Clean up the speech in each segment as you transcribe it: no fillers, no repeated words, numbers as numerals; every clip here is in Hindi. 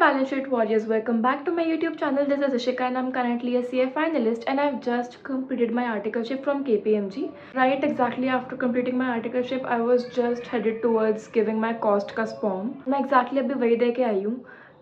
Balance Sheet Warriors, welcome back to my YouTube channel. This is Ishika and I'm currently a CA finalist and I've just completed my articleship from KPMG. Right exactly after completing my articleship, I was just headed towards giving my cost का form. मैं exactly अभी वही दे के आई हूँ,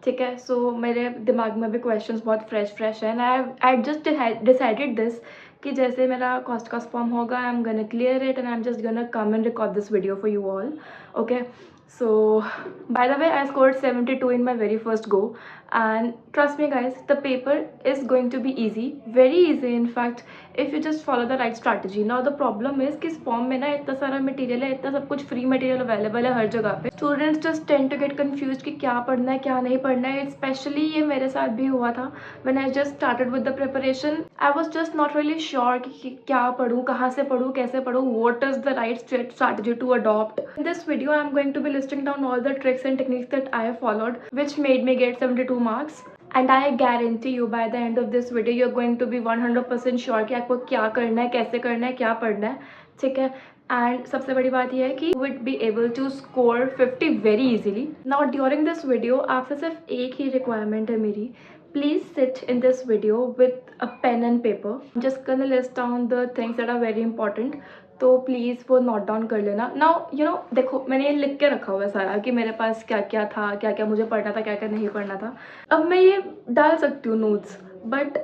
ठीक है. So मेरे दिमाग में भी questions बहुत fresh हैं and I just decided this कि जैसे मेरा cost का form होगा, I'm gonna clear it and I'm just gonna come and record this video for you all. Okay. So by the way, I scored 72 in my very first go, and trust me guys, the paper is going to be easy, very easy in fact, if you just follow the right strategy. Now the problem is कि इस फॉर्म में ना इतना सारा मटेरियल है, इतना सब कुछ फ्री मटेरियल अवेलेबल है हर जगह पे. Students just tend to get confuse कि क्या पढ़ना है क्या नहीं पढ़ना है. स्पेशली ये मेरे साथ भी हुआ था. When I just started with the preparation, I was just not really sure कि क्या पढ़ूँ, कहाँ से पढ़ूँ, कैसे पढ़ूँ, what is the right strategy to adopt. In this video, I'm going to be listing down all the tricks and techniques that I have followed, which made me get 72 marks. And I guarantee you by the end of this video, you're going to be 100% sure कि आपको क्या करना है, कैसे करना है, क्या पढ़ना है, ठीक है. एंड सबसे बड़ी बात यह है कि would be able to score 50 very easily. Now during this video, आपसे सिर्फ एक ही requirement है मेरी. Please sit in this video with a pen and paper. I'm just gonna list down the things that are very important. तो प्लीज़ वो नोट डाउन कर लेना. नाउ यू नो देखो, मैंने ये लिख के रखा हुआ है सारा कि मेरे पास क्या क्या था, क्या क्या मुझे पढ़ना था, क्या क्या नहीं पढ़ना था. अब मैं ये डाल सकती हूँ नोट्स, बट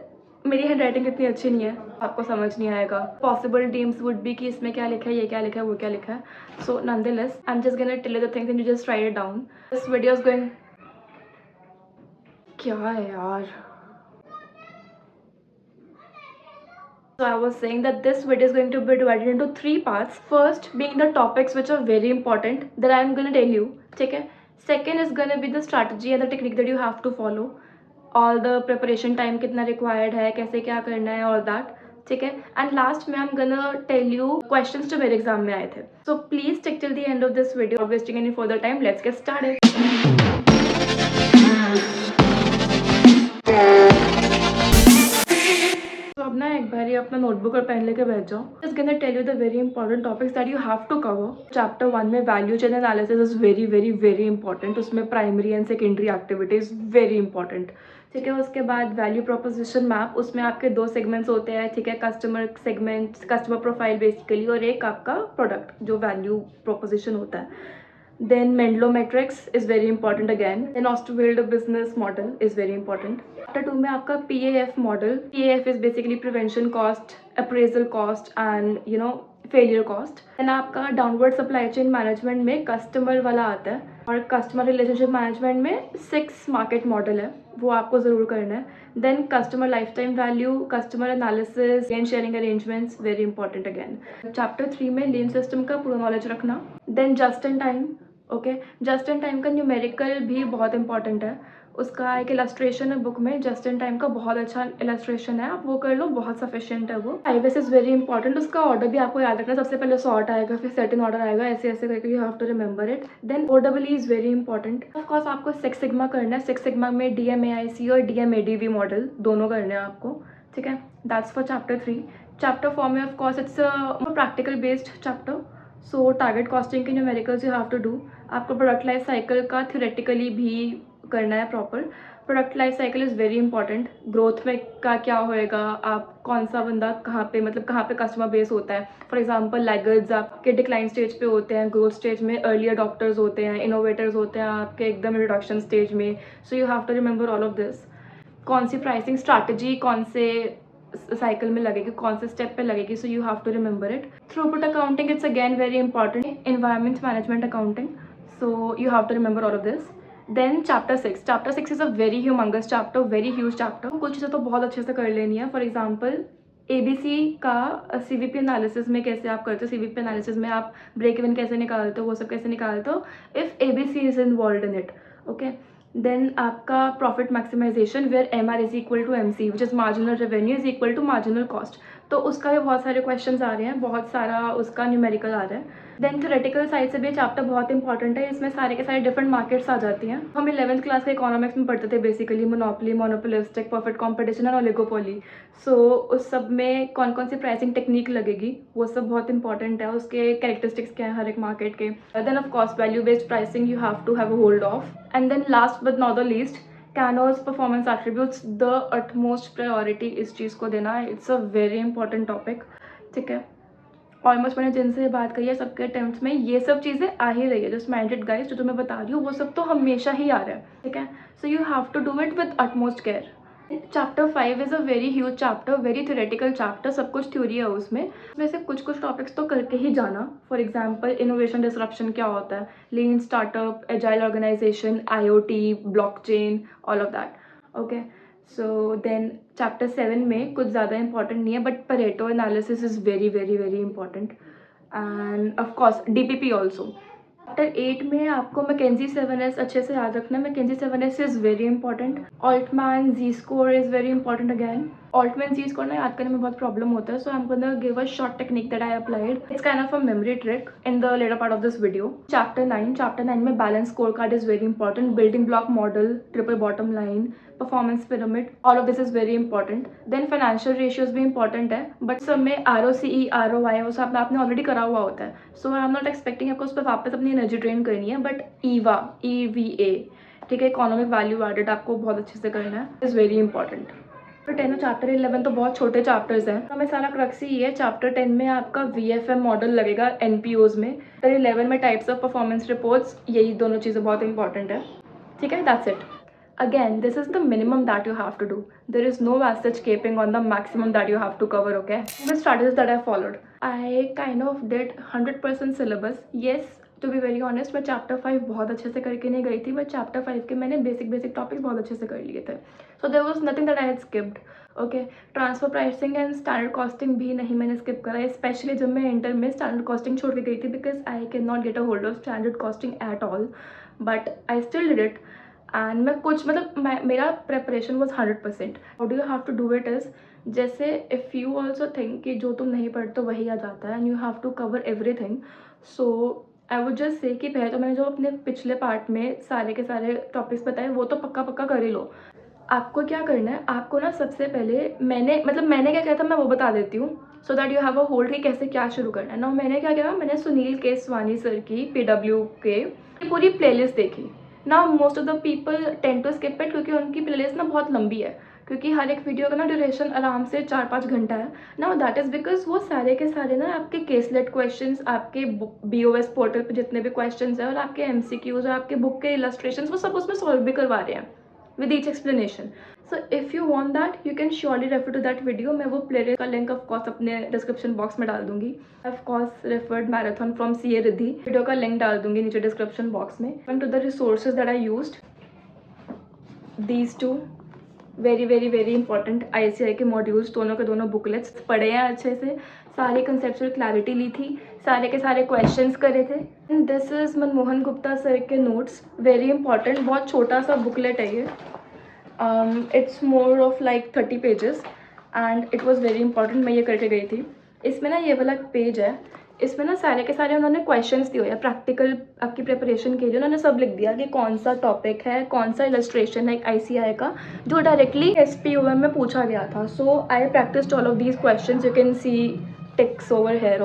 मेरी हैंड राइटिंग इतनी अच्छी नहीं है, आपको समझ नहीं आएगा. पॉसिबल टीम्स वुड बी कि इसमें क्या लिखा है, ये क्या लिखा है, वो क्या लिखा है. So nonetheless I am just gonna tell you the things and you just write it down. This video is going, क्या है यार. So I was saying that this video is going to be divided into 3 parts. First being the topics which are very important that I am going to tell you, ठीक है. Second is going to be the strategy and the technique that you have to follow. All the preparation time कितना required है, कैसे क्या करना है, all that, ठीक है. And last में I'm gonna tell you questions जो मेरे एग्जाम में आए थे. So please stick till the end of this video. Without wasting any further time, let's get started. अब ना एक बार अपना नोटबुक और पेन लेके बैठ जाओ. Just gonna tell you the very important topics that you have to cover. Chapter 1 में value chain analysis is very very very important. उसमें primary and secondary activities very important, ठीक है. उसके बाद वैल्यू प्रोपोजिशन मैप, उसमें आपके 2 सेगमेंट्स होते हैं, ठीक है. Customer segment, customer profile basically, और एक आपका प्रोडक्ट जो वैल्यू प्रोपोजिशन होता है. Then Menlo metrics is very important again. Then Osterwald business model is very important. Chapter 2 में आपका PAF model. PAF is basically prevention cost, appraisal cost and you know failure cost. Then आपका downward supply chain management में customer वाला आता है, और customer relationship management में 6 market model है, वो आपको ज़रूर करना है. Then customer lifetime value, customer analysis, gain sharing arrangements, very important again. Chapter 3 में lean system का पूरा knowledge रखना. Then just in time, okay. Just in time का न्यूमेरिकल भी बहुत इंपॉर्टेंट है. उसका एक इलस्ट्रेशन है बुक में, जस्ट इन टाइम का बहुत अच्छा इलस्ट्रेशन है, आप वो कर लो, बहुत सफिशिएंट है वो. आईवेस इज़ वेरी इंपॉर्टेंट. उसका ऑर्डर भी आपको याद रखना, सबसे पहले सॉर्ट आएगा, फिर सेट इन ऑर्डर आएगा, ऐसे ऐसे करके you have to remember it. Then OEE is very important. Of course आपको 6 सिग्मा करना है. 6 सिग्मा में DMAIC और DMADV मॉडल दोनों करने हैं आपको, ठीक है. That's for chapter 3. चैप्टर 4 में of course it's practical based chapter. So target costing के numericals you have to do. आपको प्रोडक्ट लाइफ साइकिल का थ्योरेटिकली भी करना है proper. Product life cycle is very important. Growth में का क्या होएगा, आप कौन सा बंदा कहाँ पे, मतलब कहाँ पे कस्टमर बेस होता है. फॉर एग्जांपल लैगर्ड्स आपके डिक्लाइन स्टेज पे होते हैं, ग्रोथ स्टेज में अर्ली अडॉप्टर्स होते हैं, इनोवेटर्स होते हैं आपके एकदम इंट्रोडक्शन स्टेज में. So you have to remember all of this. कौन सी प्राइसिंग स्ट्रैटेजी कौन से साइकिल में लगेगी, कौन से स्टेप पे लगेगी, so you have to remember it. Throughput accounting it's again very important. Environment management accounting, so you have to remember all of this. Then chapter 6. Chapter 6 is a very humongous chapter, very huge chapter. कुछ चीज़ें तो बहुत अच्छे से कर लेनी है. फॉर एग्जाम्पल ABC का CVP एनालिसिस में कैसे आप करते हो, CVP एनालिसिस में आप ब्रेक इवन कैसे निकालते हो, वो सब कैसे निकालते हो if ABC is involve in it, okay. Then आपका profit maximization where MR is equal to MC which is marginal revenue is equal to marginal cost. तो उसका भी बहुत सारे क्वेश्चंस आ रहे हैं, बहुत सारा उसका न्यूमेरिकल आ रहा है. देन थ्योरेटिकल साइड से भी चैप्टर बहुत इंपॉर्टेंट है. इसमें सारे के सारे डिफरेंट मार्केट्स आ जाती हैं. हम 11th क्लास के इकोनॉमिक्स में पढ़ते थे basically monopoly, monopolistic, perfect competition और ओलिगोपोली. सो उस सब में कौन कौन सी प्राइसिंग टेक्निक लगेगी वो सब बहुत इंपॉर्टेंट है. उसके कैरेक्टरिस्टिक्स क्या है हर एक मार्केट के. Then of course value based pricing you have to have a hold off. And then last but not the least Kano's performance attributes, the utmost priority इस चीज़ को देना है, it's a very important topic, ठीक है। ऑलमोस्ट मैंने जिनसे बात करी है सबके अटेम्प्ट्स में ये सब चीज़ें आ ही रही है, जस्ट माइंडेड गाइस, जो मैं बता रही हूँ वो सब तो हमेशा ही आ रहा है, ठीक है। So you have to do it with utmost care. Chapter 5 is a very huge chapter, very theoretical chapter, सब कुछ थ्योरी है उसमें से कुछ टॉपिक्स तो करके ही जाना। फॉर एग्जांपल इनोवेशन डिसरप्शन क्या होता है, lean startup, agile organisation, IoT, blockchain, all of that, okay. So then chapter 7 में कुछ ज़्यादा इंपॉर्टेंट नहीं है, but Pareto analysis is very very very important, and of course DPP also. Chapter 8 में आपको मैकेंजी 7S अच्छे से याद रखना है। McKinsey 7S is very important. Altman Z score is very important again. Altman Z score ना याद करने में बहुत प्रॉब्लम होता है, so I am gonna give a short technique that I applied. It's kind of a memory trick in the latter part of this video. Chapter 9 में balance score card is very important, building block model, triple bottom line, performance pyramid, all of this is very important. Then financial ratios भी इंपॉर्टेंट है, बट सब में ROCE, ROI वो सब आपने ऑलरेडी करा हुआ होता है, so I am not expecting आपको उस पर वापस अपनी एनर्जी ट्रेन करनी है। बट EVA, ठीक है, इकोनॉमिक वैल्यू एडेड आपको बहुत अच्छे से करना है, इज़ वेरी इंपॉर्टेंट। चैप्टर 10 और चैप्टर 11 तो बहुत छोटे चैप्टर्स हैं, हमें सारा क्रक्स ही है। चैप्टर 10 में आपका VFM मॉडल लगेगा NPOs में, चैप्टर 11 में टाइप्स ऑफ परफॉर्मेंस रिपोर्ट्स, यही दोनों चीज़ें बहुत इंपॉर्टेंट है, ठीक है। That's it. Again, this is the minimum that you have to do. There is no as such caping on the maximum that you have to cover, okay? The strategies that I followed, I kind of did 100% syllabus. Yes, to be very honest, मैं चैप्टर 5 बहुत अच्छे से करके नहीं गई थी, बट चैप्टर 5 के मैंने बेसिक टॉपिक्स बहुत अच्छे से कर लिए थे, so there was nothing that I had skipped, okay. Transfer pricing and standard costing भी नहीं मैंने स्किप करा, स्पेशली जब मैं इंटर में स्टैंडर्ड कॉस्टिंग छोड़ के गई थी, because I can not get a hold of standard costing at all, but I still did it. And मैं कुछ मेरा preparation was 100%। How do you have to do it is, जैसे इफ़ यू ऑल्सो थिंक कि जो तुम नहीं पढ़ते वही आ जाता है and you have to cover everything, so I would just say कि पहले तो मैंने जो अपने पिछले पार्ट में सारे के सारे टॉपिक्स बताए वो तो पक्का कर ही लो। आपको क्या करना है, आपको ना सबसे पहले मैंने क्या किया था मैं वो बता देती हूँ, so that you have a hold कि कैसे क्या शुरू करना है ना। मैंने क्या किया, मैंने सुनील केसवानी सर की PW के पूरी प्लेलिस्ट देखी ना। Most of the people tend to skip it, क्योंकि उनकी प्लेलिस्ट ना बहुत लंबी है, क्योंकि हर एक वीडियो का ना ड्यूरेशन आराम से 4-5 घंटा है ना। दैट इज़ बिकॉज वो सारे के सारे ना आपके केसलेट क्वेश्चंस, आपके BOS पोर्टल पे जितने भी क्वेश्चंस हैं और आपके MCQs और आपके बुक के इलस्ट्रेशंस, वो सब उसमें सॉल्व भी करवा रहे हैं with each explanation. So if you want that, you can surely refer to that video. मैं वो playlist का link of course अपने description box में डाल दूँगी. Of course referred marathon from CA Riddhi, video का link डाल दूँगी नीचे description box में. Coming to the resources that I used, these two very important ICI के मॉड्यूल्स, दोनों के दोनों बुकलेट्स पढ़े हैं अच्छे से, सारी कंसेप्चुअल क्लैरिटी ली थी, सारे के सारे क्वेश्चंस करे थे। This is Manmohan Gupta sir के नोट्स, वेरी इंपॉर्टेंट, बहुत छोटा सा बुकलेट है ये, it's more of like 30 pages and it was very important, मैं ये करके गई थी। इसमें ना ये वाला पेज है, इसमें ना सारे के सारे उन्होंने क्वेश्चंस दिए हुए हैं प्रैक्टिकल आपकी प्रिपरेशन के लिए, उन्होंने सब लिख दिया कि कौन सा टॉपिक है, कौन सा इलस्ट्रेशन है ICI का जो डायरेक्टली SPOM में पूछा गया था। So I practised all of these questions, you can see ticks over here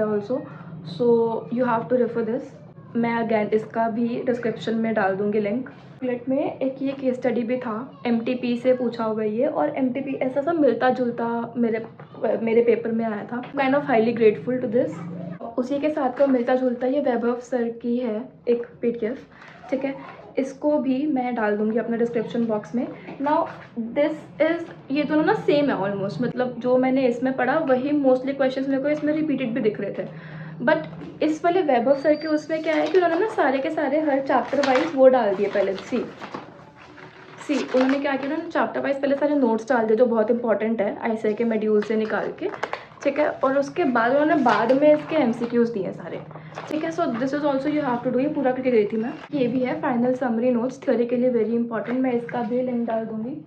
also, so you have to refer this. मैं अगैन इसका भी डिस्क्रिप्शन में डाल दूँगी लिंक। बुकलेट में एक ये केस स्टडी भी था, MTP से पूछा हुआ ये, और MTP ऐसा सा मिलता जुलता मेरे पेपर में आया था। Kind of highly grateful to this. उसी के साथ का मिलता जुलता ये वैभव सर की है एक PDF, ठीक है, इसको भी मैं डाल दूँगी अपने डिस्क्रिप्शन बॉक्स में। नाउ दिस इज़, ये दोनों ना सेम है ऑलमोस्ट, मतलब जो मैंने इसमें पढ़ा वही मोस्टली क्वेश्चंस मेरे को इसमें रिपीटेड भी दिख रहे थे, बट इस वाले वैभव सर के उसमें क्या है कि उन्होंने ना सारे के सारे हर चैप्टर वाइज वो डाल दिए पहले। सी उन्होंने क्या किया, उन्होंने चैप्टर वाइज पहले सारे नोट्स डाल दिए जो बहुत इंपॉर्टेंट है ICI के मॉड्यूल से निकाल के, ठीक है, और उसके बाद उन्होंने बाद में इसके MCQs दिए सारे, ठीक है। So this is also you have to do, ये पूरा करके गई थी मैं। ये भी है फाइनल समरी नोट्स, थ्योरी के लिए वेरी इंपॉर्टेंट, मैं इसका भी लिंक डाल दूँगी।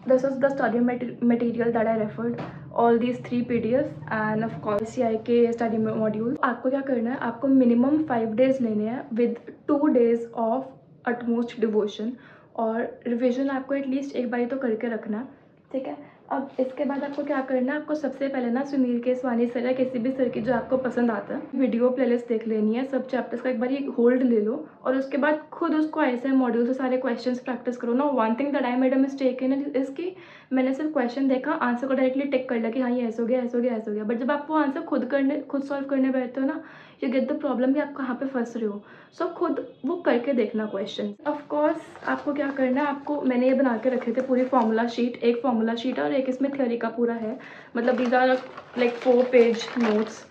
This is the study material that I referred, all these 3 PDFs and of course ICI के study module। आपको क्या करना है, आपको minimum 5 days लेने हैं with 2 days of utmost devotion, और रिविजन आपको एटलीस्ट एक बार तो करके रखना है, ठीक है। अब इसके बाद आपको क्या करना है, आपको सबसे पहले ना सुनील केसवानी सर या किसी भी सर की जो आपको पसंद आता है वीडियो प्लेलिस्ट देख लेनी है, सब चैप्टर्स का एक बार होल्ड ले लो और उसके बाद खुद उसको ऐसे मॉड्यूल से सारे क्वेश्चंस प्रैक्टिस करो ना। One thing that I made a mistake in is कि मैंने सिर्फ क्वेश्चन देखा, आंसर को डायरेक्टली टिक कर लिया कि हाँ ये ऐसा हो गया, ऐसा हो गया, ऐसा हो गया। बट जब आप वो आंसर खुद सॉल्व करने बैठते हो ना, यू गेट द प्रॉब्लम कि आप कहाँ पे फंस रहे हो। सो खुद वो करके देखना क्वेश्चन। ऑफ कोर्स आपको क्या करना है, आपको मैंने ये बना के रखे थे पूरी फार्मूला शीट, एक फार्मूला शीट है और एक इसमें थ्योरी का पूरा है, मतलब these are like 4 page notes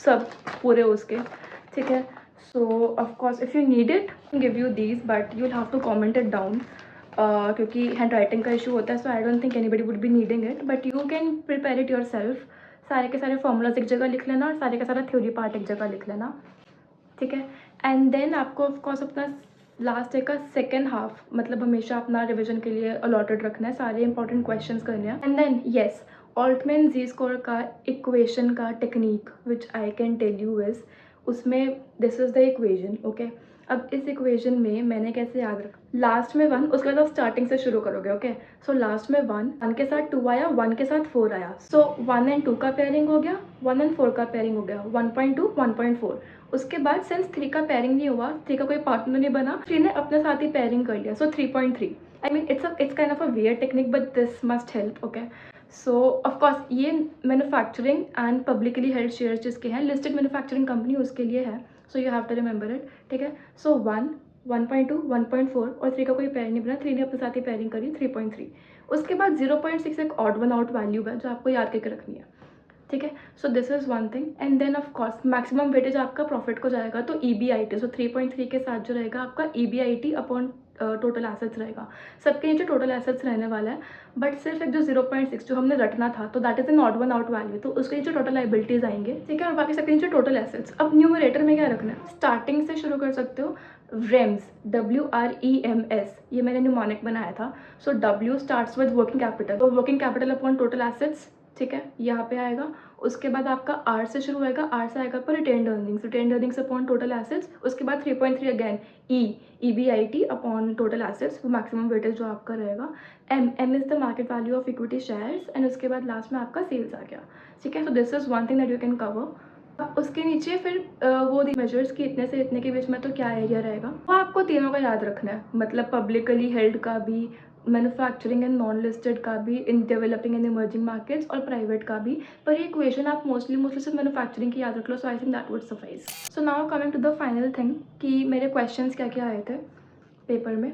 सब पूरे उसके, ठीक है। So of course if you need it give you these, but you will have to comment it down क्योंकि हैंड राइटिंग का इशू होता है। So I don't think anybody would be needing it, but you can prepare it your self. सारे के सारे फॉर्मूलाज एक जगह लिख लेना और सारे का सारा थ्योरी पार्ट एक जगह लिख लेना, ठीक है। एंड देन आपको ऑफकोर्स अपना लास्ट डे का सेकेंड हाफ मतलब हमेशा अपना रिविजन के लिए अलॉटेड रखना है, सारे इंपॉर्टेंट क्वेश्चंस करने हैं। And then yes, Altman Z square का इक्वेशन का technique which I can tell you is, उसमें this is the equation, okay. अब इस इक्वेशन में मैंने कैसे याद रखा, लास्ट में 1, उसके बाद आप स्टार्टिंग से शुरू करोगे, ओके। सो लास्ट में 1 के साथ 2 आया, 1 के साथ 4 आया, सो 1 and 2 का पेयरिंग हो गया, 1 and 4 का पेयरिंग हो गया, 1.2 1.4। उसके बाद सिंस 3 का पेयरिंग नहीं हुआ, 3 का कोई पार्टनर नहीं बना, 3 ने अपने साथ ही पेयरिंग कर लिया, so 3.3। I mean it's kind of a weird technique but this must help, okay. So of course ये manufacturing and publicly held shares जिसके हैं, लिस्टेड मैन्युफैक्चरिंग कंपनी उसके लिए है, so you have to remember it, ठीक है। सो 1 1.2 1.4 और 3 का कोई पेयर नहीं बना, 3 ने अपने साथ ही पेयरिंग करी 3.3। उसके बाद 0.6 एक ऑड वन आउट वैल्यू है जो आपको याद करके रखनी है, ठीक है। So this is one thing. And then of course maximum weightage आपका प्रॉफिट को जाएगा तो EBIT, सो 3.3 के साथ जो रहेगा आपका EBIT अपॉन टोटल एसेट्स रहेगा। सबके नीचे टोटल एसेट्स रहने वाला है, बट सिर्फ एक जो 0.6 जो हमने रटना था तो that is an odd one out value, तो उसके नीचे टोटल लाइबिलिटीज आएंगे, ठीक है। और बाकी सबके नीचे टोटल एसेट्स। अब न्यूमरेटर में क्या रखना है, स्टार्टिंग से शुरू कर सकते हो, रेम्स WREMS, ये मैंने न्यूमोनिक बनाया था। So W starts with working capital, तो working capital upon total assets, ठीक है, यहाँ पे आएगा। उसके बाद आपका R से शुरू होएगा, R से आएगा पर retained earnings upon total assets. उसके बाद 3.3 again EBIT upon total assets, वो मैक्सिमम वेटेज जो आपका रहेगा। M is the market value of equity shares, and उसके बाद लास्ट में आपका सेल्स आ गया, ठीक है। So this is one thing that you can cover. उसके नीचे फिर वो दी मेजर्स की इतने से इतने के बीच में तो क्या एरिया रहेगा, वो आपको तीनों का याद रखना है, मतलब पब्लिकली हेल्ड का भी, मैन्युफैक्चरिंग एंड नॉन लिस्टेड का भी, in developing and emerging markets, और प्राइवेट का भी। पर ये इक्वेशन आप मोस्टली सिर्फ मैन्युफैक्चरिंग की याद रख लो, so I think that would suffice. So now coming to the final thing कि मेरे क्वेश्चंस क्या क्या आए थे पेपर में।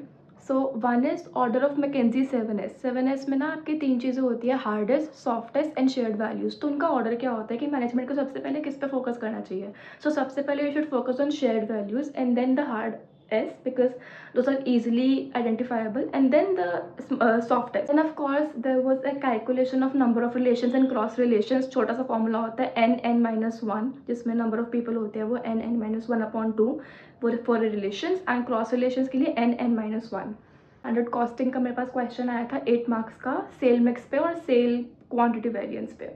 So 1 is order of McKinsey 7S में ना आपकी 3 चीज़ें होती है, hardest, softest and shared values. तो उनका ऑर्डर क्या होता है कि मैनेजमेंट को सबसे पहले किस पे फोकस करना चाहिए। सो सबसे पहले you should focus on shared values and then the hard S because those are easily identifiable, and then the softest. And of course there was a calculation of number of relations and cross relations. छोटा सा फॉर्मूला होता है n(n-1) जिसमें नंबर ऑफ पीपल होते हैं वो n(n-1/2 for relations, and cross relations के लिए n(n-1). स्टैंडर्ड कॉस्टिंग का मेरे पास क्वेश्चन आया था 8 मार्क्स का, सेल मिक्स पे और सेल क्वांटिटी वेरिएंस पे।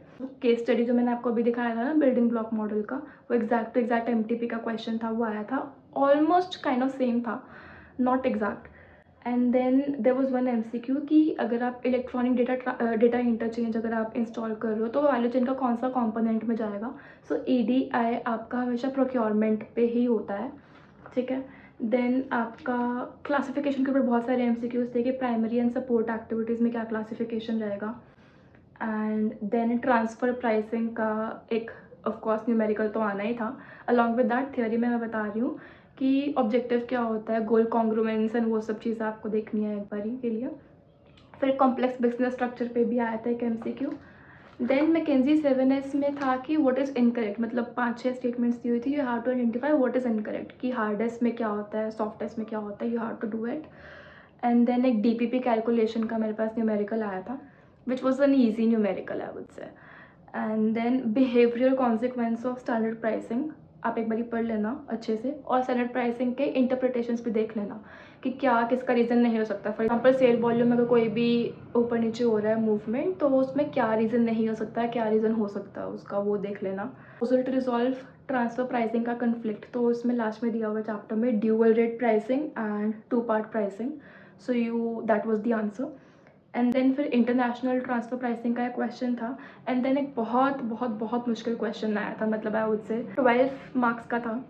केस स्टडी जो मैंने आपको अभी दिखाया था ना बिल्डिंग ब्लॉक मॉडल का, वो एग्जैक्ट MTP का क्वेश्चन था, वो आया था, ऑलमोस्ट काइंड ऑफ सेम था, not exact. And then there was one MCQ कि अगर आप इलेक्ट्रॉनिक डेटा इंटरचेंज अगर आप इंस्टॉल कर रहे हो तो वैल्यू चेन का कौन सा कॉम्पोनेंट में जाएगा। सो EDI आपका हमेशा प्रोक्योरमेंट पे ही होता है, ठीक है। देन आपका क्लासिफिकेशन के ऊपर बहुत सारे MCQs थे कि प्राइमरी एंड सपोर्ट एक्टिविटीज़ में क्या क्लासिफिकेशन रहेगा। एंड देन ट्रांसफ़र प्राइसिंग का एक ऑफकोर्स न्यूमेरिकल तो आना ही था, अलॉन्ग विद दैट थियोरी में मैं बता रही हूँ कि ऑब्जेक्टिव क्या होता है, गोल कॉन्ग्रुएंस एंड वो सब चीज़ें आपको देखनी है एक बारी के लिए। फिर कॉम्प्लेक्स बिजनेस स्ट्रक्चर पे भी आया था एक MCQ। देन मैकेंजी 7S में था कि व्हाट इज़ इनकरेक्ट, मतलब 5-6 स्टेटमेंट्स दी हुई थी, you have to identify what is incorrect, कि हार्डेस्ट में क्या होता है, सॉफ्टेस्ट में क्या होता है, you have to do it. And then एक DPP कैलकुलेशन का मेरे पास न्यूमेरिकल आया था, which was an easy numerical I would say. And then behaviour consequence of standard pricing, आप एक बारी पढ़ लेना अच्छे से, और स्टैंडर्ड प्राइसिंग के इंटरप्रिटेशंस भी देख लेना कि क्या किसका रीज़न नहीं हो सकता। फॉर एग्जाम्पल सेल वॉल्यूम में अगर कोई भी ऊपर नीचे हो रहा है मूवमेंट, तो उसमें क्या रीज़न नहीं हो सकता है, क्या रीज़न हो सकता है उसका, वो देख लेना। टू रिजॉल्व ट्रांसफर प्राइसिंग का कन्फ्लिक्ट, तो उसमें लास्ट में दिया हुआ चैप्टर में dual rate pricing and 2 part pricing, so that was the answer. And then फिर इंटरनेशनल ट्रांसफ़र प्राइसिंग का एक क्वेश्चन था, एंड देन एक बहुत बहुत बहुत मुश्किल क्वेश्चन आया था, मतलब आई वुड से 12 मार्क्स का था।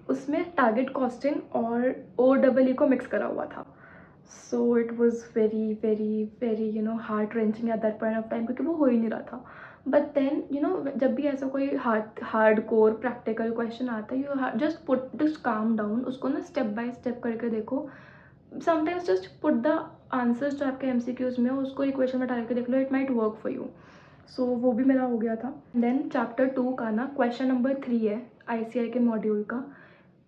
उसमें टारगेट कॉस्टिंग और OEE को मिक्स करा हुआ था। So it was very very very heart wrenching at that point of time, क्योंकि वो हो ही नहीं रहा था। बट देन जब भी ऐसा कोई हार्ड कोर प्रैक्टिकल क्वेश्चन आता है, यू जस्ट काम डाउन, उसको ना स्टेप बाय स्टेप करके देखो। Sometimes just put the answers जो आपके MCQs में हो, उसको इक्वेशन में डाल के देख लो, it might work for you. So वो भी मेरा हो गया था। देन चैप्टर 2 का ना क्वेश्चन नंबर 3 है ICI के मॉड्यूल का।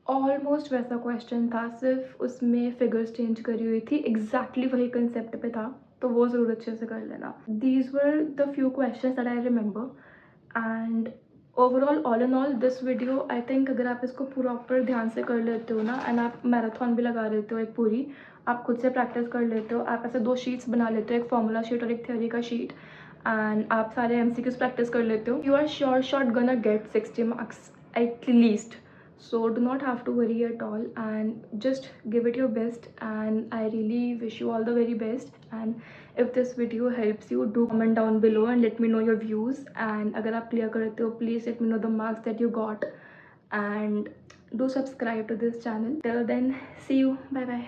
ऑलमोस्ट वैसा क्वेश्चन था, सिर्फ उसमें फिगर्स चेंज करी हुई थी, एग्जैक्टली वही कंसेप्ट पे था, तो वो ज़रूर अच्छे से कर लेना। These were the few questions that I remember. And overall all in all this video, I think अगर आप इसको प्रॉपर ध्यान से कर लेते हो ना, एंड आप मैराथन भी लगा लेते हो एक पूरी, आप खुद से प्रैक्टिस कर लेते हो, आप ऐसे 2 शीट्स बना लेते हो, एक फॉर्मूला शीट और एक थ्योरी का शीट, एंड आप सारे MCQs प्रैक्टिस कर लेते हो, you are sure shot gonna get 60 marks at least. So do not have to worry at all, and just give it your best, and I really wish you all the very best. And if this video helps you, do comment down below and let me know your views, and agar aap clear karate ho, please let me know the marks that you got, and do subscribe to this channel. Till then, see you, bye bye.